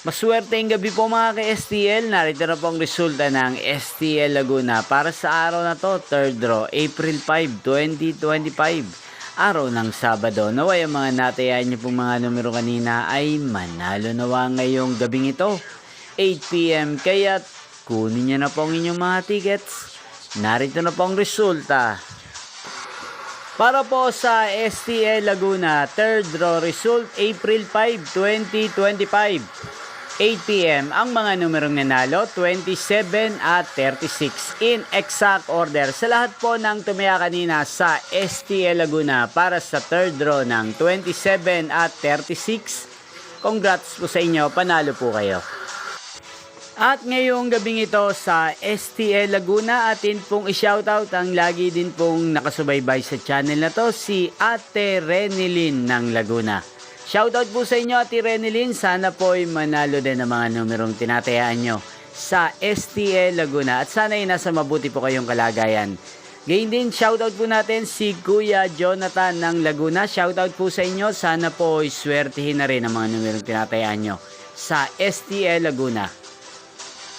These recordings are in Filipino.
Maswerteng gabi po mga ka-STL. Narito na po ang resulta ng STL Laguna para sa araw na to, 3rd draw, April 5, 2025. Araw ng Sabado. Naway ang mga natayan niyo pong mga numero kanina ay manalo nawa ngayong gabing ito, 8 PM. Kaya kunin niyo na po ang inyong mga tickets. Narito na po ang resulta. Para po sa STL Laguna, 3rd draw result, April 5, 2025. 8 PM, ang mga numerong nanalo, 27 at 36 in exact order. Sa lahat po ng tumaya kanina sa STL Laguna para sa 3rd draw ng 27 at 36, congrats po sa inyo, panalo po kayo. At ngayong gabing ito sa STL Laguna, atin pong i-shoutout ang lagi din pong nakasubaybay sa channel na to, si Ate Renilyn ng Laguna. Shoutout po sa inyo, Ate Renilyn. Sana po ay manalo din ang mga numerong tinatayaan nyo sa STL Laguna. At sana ay nasa mabuti po kayong kalagayan. Gayun din, shoutout po natin si Kuya Jonathan ng Laguna. Shoutout po sa inyo. Sana po ay swertihin na rin ang mga numerong tinatayaan nyo sa STL Laguna.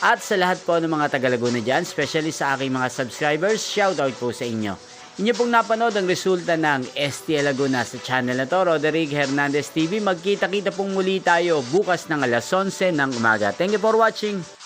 At sa lahat po ng mga taga Laguna dyan, especially sa aking mga subscribers, shoutout po sa inyo. Inyo pong napanood ang resulta ng STL Laguna sa channel na to, Roderick Hernandez TV. Magkita-kita pong muli tayo bukas ng alas 11 ng umaga. Thank you for watching.